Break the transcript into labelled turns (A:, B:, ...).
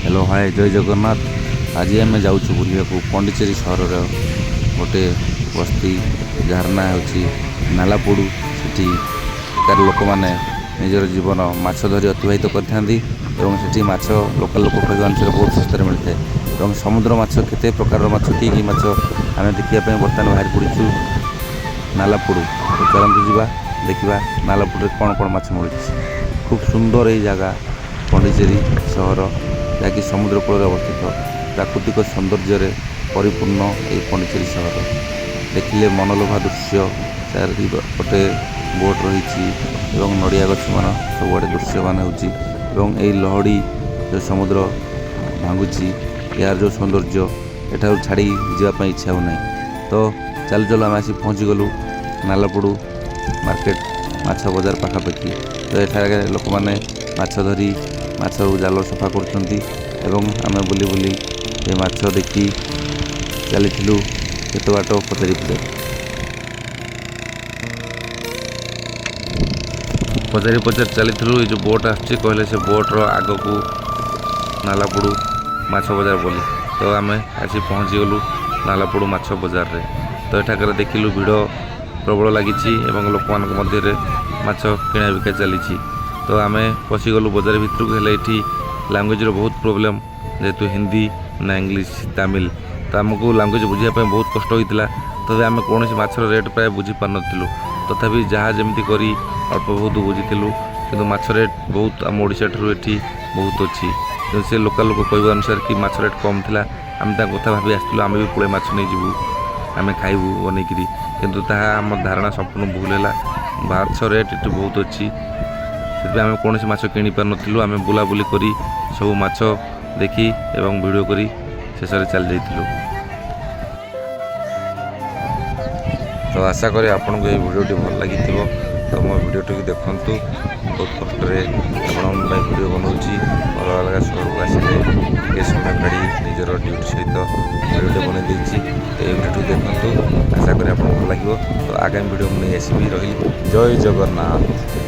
A: Hello hi जय जगन्नाथ। आज आम जाऊँ बुलिया पंडिचेरी सहर गोटे बस्ती जार ना हो नालापुड़। से लोक मैंने निजर जीवन माछ धरी अतिबाहित करती माछ लोकल लोक कहवा अनुसार बहुत सस्तार मिलता है और समुद्र माछ केते प्रकार माछ कि माछ आम देखा बर्तमान बाहर पड़ू नालापुड़। तो चलते जावा देखा नालापुर कौन कौन माछ मिलूँ। खूब सुंदर ये जगह पंडिचेरी सहर जहाँकि समुद्र कूल अवस्थित प्राकृतिक सौंदर्य परिपूर्ण ये पंडिचेरी सहर देखिले मनलोभा दृश्य चारिपटे बोट रही नड़िया गछ मान सबुआड़े दृश्यमान हो लहड़ी जो समुद्र भांगुची यार जो सौंदर्य एठार छाड़ी जावाई इच्छा हो तो चल चल आम आसी पहुँची गलु नालापुड़ मार्केट माछ बजार पाखापाखि। तो एठार लोक मैंने माछ धरी माछ जाल सफा करें बुली बुली ये माछ देखी चली केत बाट पचारि पचारि चली जो बोट आसचे कहले से बोट्र आग को नालापुड़ माछ बजार बोली। तो आम आसी पहुँची गलु नालापुड़ माछ बजार रे। तो एठाकर देखिलु भिड़ प्रबल लगी लोक मध्य माछ किणा बिका चली। तो आम पशिगलु बजार भितर को ये लैंग्वेज बहुत प्रोब्लेम जेहेतु हिंदी ना इंग्लिश तमिल तो आमको लैंग्वेज बुझापी बहुत कष्ट होता। तो आम कौन माछर रेट प्राय बुझी पार नु तथापि जहाँ जमी करी अल्प बहुत बुझीलु कि माछ रेट बहुत आम ओडिशा ठूँ ये बहुत अच्छी कि से लोकल लोक कहवा अनुसार कि माछ रेट कम थी आम कथा भावी आसलु आम भी पुले माछ नहीं जीवु आम खाइबू बनईकरी किंतु ताहा आम धारणा संपूर्ण भूल है। माछ रेट ये बहुत अच्छी से आम कौन माछ किणी पार नु आम बुलाबुली करी सब माछ देखी एवं वीडियो करी शेष चल जाइलु। तो आशा करें आपन को ये वीडियोटी भल लगी तो मो वीडियोटी देखूँ बहुत कष्ट आप वीडियो बनाऊँगी अलग अलग सहर को आसिले समय काढ़ी निजर ड्यूटी सहित वीडियो बन देती। तो ये वीडियो देखूँ आशा करें आपको भल लगे। तो आगामी वीडियो मुझे आसबि रही जय जगन्नाथ।